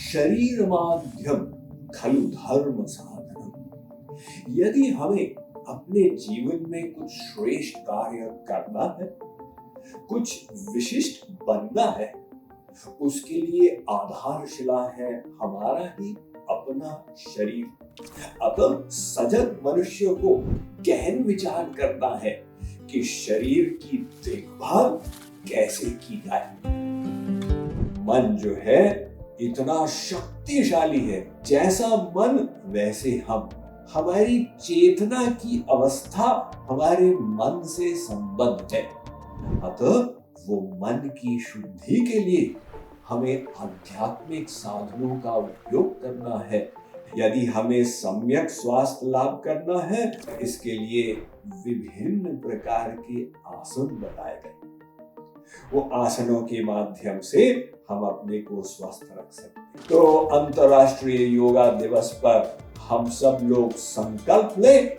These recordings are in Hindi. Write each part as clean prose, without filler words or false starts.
शरीर माध्यम खलु धर्म साधनम। यदि हमें अपने जीवन में कुछ श्रेष्ठ कार्य करना है, कुछ विशिष्ट बनना है, उसके लिए आधारशिला है हमारा ही अपना शरीर। अतः सजग मनुष्य को गहन विचार करना है कि शरीर की देखभाल कैसे की जाए। मन जो है इतना शक्तिशाली है, जैसा मन वैसे हम। हमारी चेतना की अवस्था हमारे मन से संबद्ध है। अतः वो मन की शुद्धि के लिए हमें आध्यात्मिक साधनों का उपयोग करना है। यदि हमें सम्यक स्वास्थ्य लाभ करना है, इसके लिए विभिन्न प्रकार के आसन बताए गए। वो आसनों के माध्यम से हम अपने को स्वस्थ रख सकते हैं। तो अंतर्राष्ट्रीय योगा दिवस पर हम सब लोग संकल्प लें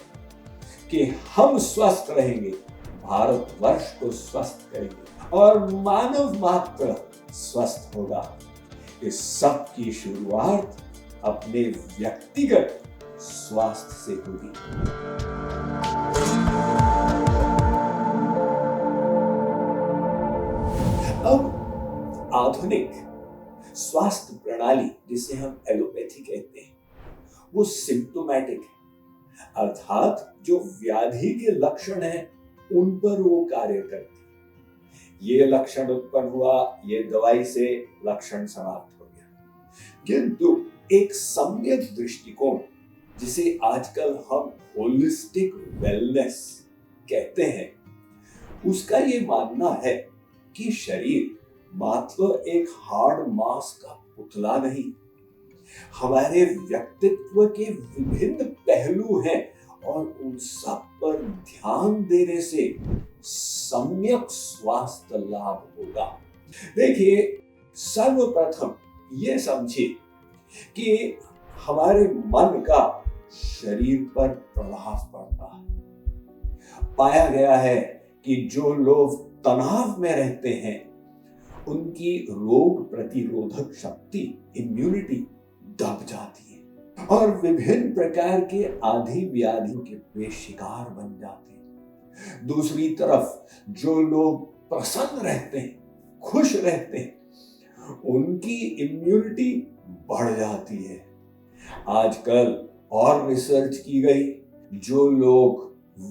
कि हम स्वस्थ रहेंगे, भारतवर्ष को स्वस्थ करेंगे और मानव मात्र स्वस्थ होगा। इस सब की शुरुआत अपने व्यक्तिगत स्वास्थ्य से होगी। अब आधुनिक स्वास्थ्य प्रणाली, जिसे हम एलोपैथी कहते हैं, वो सिम्प्टोमैटिक है, अर्थात जो व्याधि के लक्षण हैं उन पर वो कार्य करती है। ये लक्षण उत्पन्न हुआ, ये दवाई से लक्षण समाप्त हो गया। किंतु एक सम्यक दृष्टिकोण, जिसे आजकल हम होलिस्टिक वेलनेस कहते हैं, उसका ये मानना है कि शरीर मात्र एक हार्ड मास का पुतला नहीं, हमारे व्यक्तित्व के विभिन्न पहलू हैं और उन सब पर ध्यान देने से सम्यक स्वास्थ्य लाभ होगा। देखिए, सर्वप्रथम ये समझिए कि हमारे मन का शरीर पर प्रभाव पड़ता है। पाया गया है कि जो लोग तनाव में रहते हैं, उनकी रोग प्रतिरोधक शक्ति, इम्यूनिटी दब जाती है और विभिन्न प्रकार के आदि व्याधियों के वे शिकार बन जाते हैं। दूसरी तरफ जो लोग प्रसन्न रहते हैं, खुश रहते हैं, उनकी इम्यूनिटी बढ़ जाती है। आजकल और रिसर्च की गई, जो लोग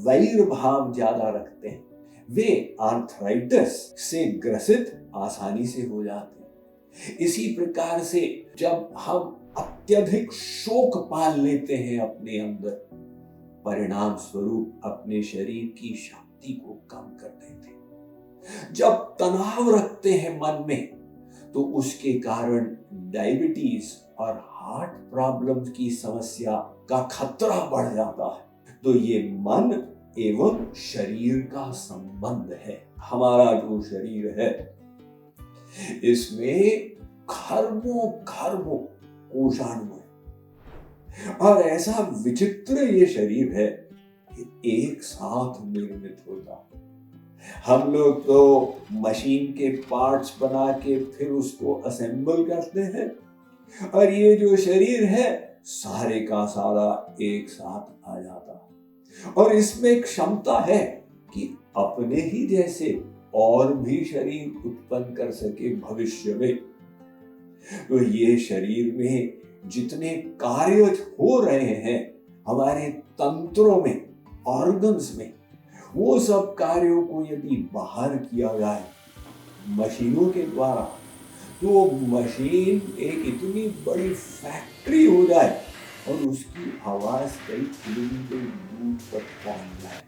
वैर भाव ज्यादा रखते हैं, वे आर्थराइटिस से ग्रसित आसानी से हो जाते हैं। इसी प्रकार से जब हम अत्यधिक शोक पाल लेते हैं अपने अंदर, परिणाम स्वरूप अपने शरीर की शक्ति को कम कर देते हैं। जब तनाव रखते हैं मन में, तो उसके कारण डायबिटीज और हार्ट प्रॉब्लम्स की समस्या का खतरा बढ़ जाता है। तो ये मन एवं शरीर का संबंध है। हमारा जो शरीर है, इसमें खरबों खरबों कोषाणु है और ऐसा विचित्र ये शरीर है कि एक साथ निर्मित होता। हम लोग तो मशीन के पार्ट्स बना के फिर उसको असेंबल करते हैं, और ये जो शरीर है सारे का सारा एक साथ आ जाता है। और इसमें क्षमता है कि अपने ही जैसे और भी शरीर उत्पन्न कर सके भविष्य में। तो ये शरीर में जितने कार्य हो रहे हैं हमारे तंत्रों में, ऑर्गन्स में, वो सब कार्यों को यदि बाहर किया जाए मशीनों के द्वारा, तो मशीन एक इतनी बड़ी फैक्ट्री हो जाए और उसकी आवाज कई किलोमीटर दूर तक पहुंच जाए।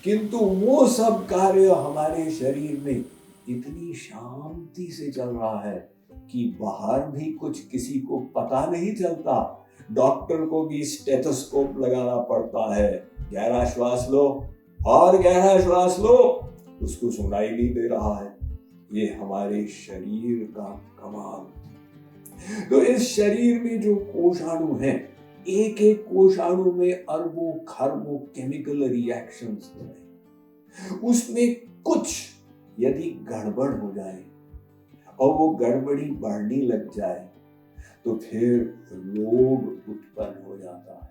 किंतु वो सब कार्य हमारे शरीर में इतनी शांति से चल रहा है कि बाहर भी कुछ किसी को पता नहीं चलता। डॉक्टर को भी स्टेथोस्कोप लगाना पड़ता है। गहरा श्वास लो और गहरा श्वास लो, उसको सुनाई नहीं दे रहा है। ये हमारे शरीर का कमाल। तो इस शरीर में जो कोषाणु हैं, एक एक कोषाणु में अरबों खरबों केमिकल रिएक्शंस हो रहे। उसमें कुछ यदि गड़बड़ हो जाए और वो गड़बड़ी बढ़ने लग जाए, तो फिर रोग उत्पन्न हो जाता है।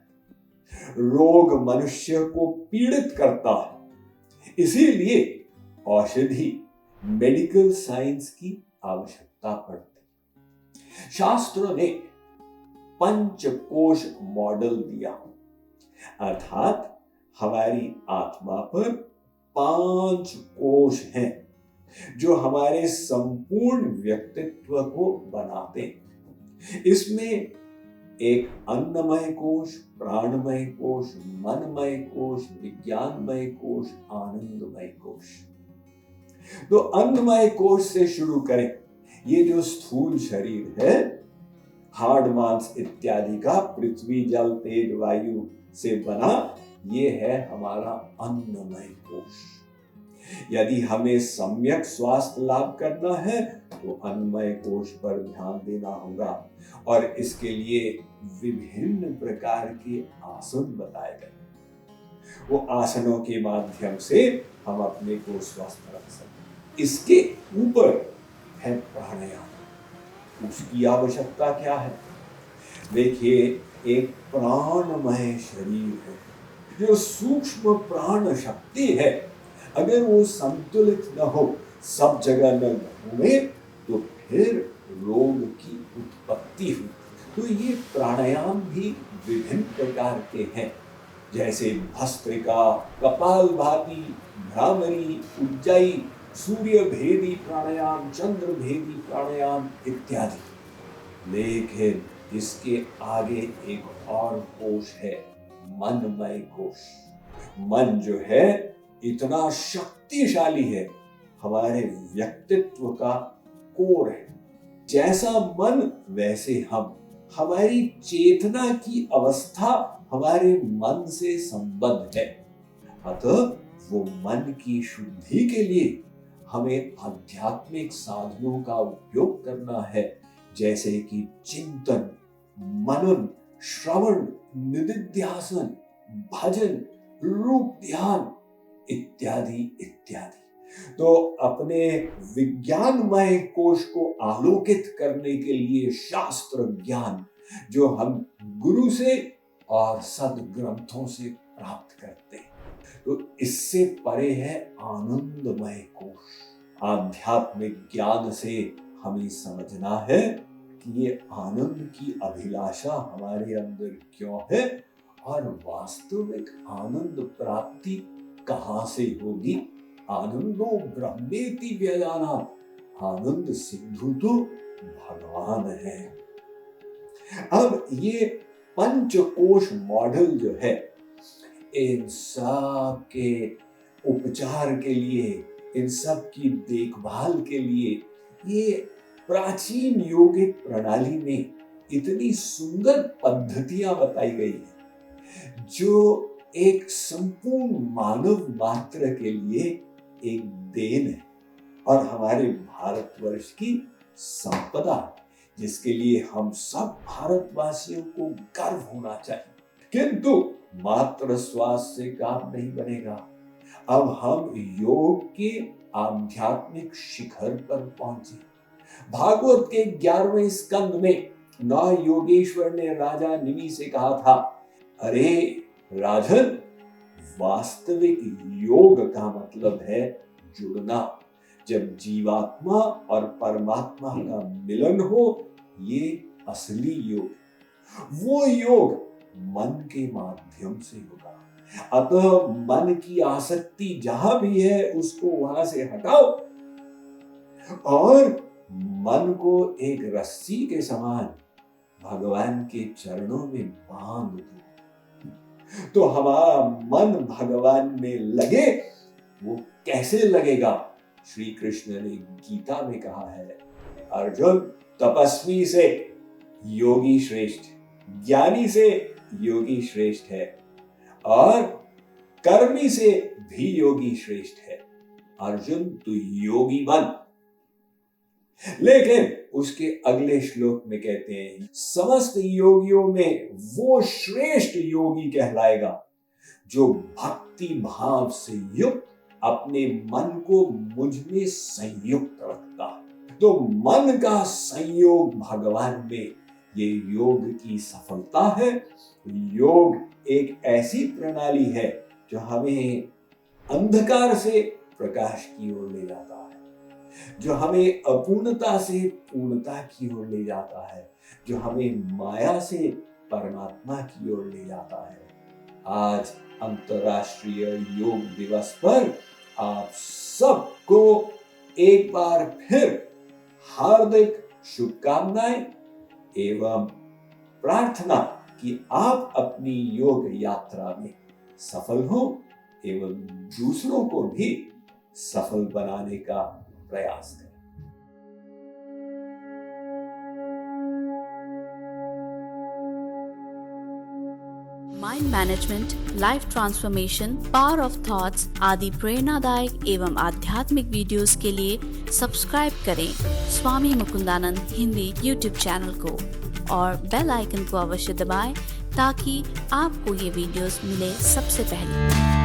रोग मनुष्य को पीड़ित करता है। इसीलिए औषधि, मेडिकल साइंस की आवश्यकता पड़ती। शास्त्रों ने पंचकोश मॉडल दिया, अर्थात हमारी आत्मा पर 5 कोश हैं जो हमारे संपूर्ण व्यक्तित्व को बनाते हैं। इसमें एक अन्नमय कोश, प्राणमय कोश, मनमय कोश, विज्ञानमय कोश, आनंदमय कोश। तो अन्नमय कोश से शुरू करें। ये जो स्थूल शरीर है, हाड़ मांस इत्यादि का पृथ्वी जल तेज वायु से बना, ये है हमारा अन्नमय कोश। यदि हमें सम्यक स्वास्थ्य लाभ करना है तो अन्नमय कोश पर ध्यान देना होगा, और इसके लिए विभिन्न प्रकार के आसन बताए गए। वो आसनों के माध्यम से हम अपने को स्वस्थ रख सकते। इसके ऊपर है प्राणायाम। उसकी आवश्यकता क्या है? देखिए, एक प्राणमय शरीर है, जो सूक्ष्म प्राण शक्ति है, अगर वो संतुलित न हो, सब जगह न घूमे, तो फिर रोग की उत्पत्ति हुई। तो ये प्राणायाम भी विभिन्न प्रकार के हैं, जैसे भस्त्रिका, कपालभाति, भ्रामरी, उज्जाई, सूर्य भेदी प्राणायाम, चंद्र भेदी प्राणायाम इत्यादि। लेकिन इसके आगे एक और कोश है, मनमय कोश। मन जो है इतना शक्तिशाली है, हमारे व्यक्तित्व का कोर है। जैसा मन वैसे हम। हमारी चेतना की अवस्था हमारे मन से संबद्ध है। अतः वो मन की शुद्धि के लिए हमें आध्यात्मिक साधनों का उपयोग करना है, जैसे कि चिंतन, मनन, श्रवण, निदिध्यासन, भजन, रूप ध्यान इत्यादि इत्यादि। तो अपने विज्ञानमय कोश को आलोकित करने के लिए शास्त्र ज्ञान, जो हम गुरु से और सद्ग्रंथों से प्राप्त करते हैं, तो इससे परे है आनंदमय कोश। आध्यात्मिक ज्ञान से हमें समझना है कि ये आनंद की अभिलाषा हमारे अंदर क्यों है, और वास्तविक आनंद प्राप्ति कहां से होगी। आनंदो ब्रह्मेति व्यजानात्, आनंद सिंधु तो भगवान है। अब ये पंचकोश मॉडल जो है, इन सब के उपचार के लिए, इन सब की देखभाल के लिए, ये प्राचीन योगिक प्रणाली में इतनी सुंदर पद्धतियां बताई गई हैं, जो एक संपूर्ण मानव मात्र के लिए एक देन है, और हमारे भारतवर्ष की संपदा, जिसके लिए हम सब भारतवासियों को गर्व होना चाहिए। किंतु मात्र स्वास्थ्य से काम नहीं बनेगा। अब हम योग के आध्यात्मिक शिखर पर पहुंचे। भागवत के 11वें स्कंद में नौ योगेश्वर ने राजा निमि से कहा था, अरे राजन, वास्तविक योग का मतलब है जुड़ना। जब जीवात्मा और परमात्मा का मिलन हो, ये असली योग। वो योग मन के माध्यम से होगा। अतः मन की आसक्ति जहां भी है, उसको वहां से हटाओ और मन को एक रस्सी के समान भगवान के चरणों में बांध दो। तो हमारा मन भगवान में लगे। वो कैसे लगेगा? श्री कृष्ण ने गीता में कहा है, अर्जुन, तपस्वी से योगी श्रेष्ठ, ज्ञानी से योगी श्रेष्ठ है, और कर्मी से भी योगी श्रेष्ठ है। अर्जुन, तू योगी बन। लेकिन उसके अगले श्लोक में कहते हैं, समस्त योगियों में वो श्रेष्ठ योगी कहलाएगा जो भक्ति भाव से युक्त अपने मन को मुझ में संयुक्त रखता। तो मन का संयोग भगवान में ये योग की सफलता है। योग एक ऐसी प्रणाली है जो हमें अंधकार से प्रकाश की ओर ले जाता है, जो हमें अपूर्णता से पूर्णता की ओर ले जाता है, जो हमें माया से परमात्मा की ओर ले जाता है। आज अंतर्राष्ट्रीय योग दिवस पर आप सबको एक बार फिर हार्दिक शुभकामनाएं एवं प्रार्थना कि आप अपनी योग यात्रा में सफल हो एवं दूसरों को भी सफल बनाने का प्रयास करें। Mind management, life transformation, power of thoughts आदि प्रेरणादायक एवं आध्यात्मिक वीडियोस के लिए सब्सक्राइब करें स्वामी मुकुंदानंद हिंदी यूट्यूब चैनल को और बेल आइकन को अवश्य दबाएं ताकि आपको ये वीडियोस मिले सबसे पहले।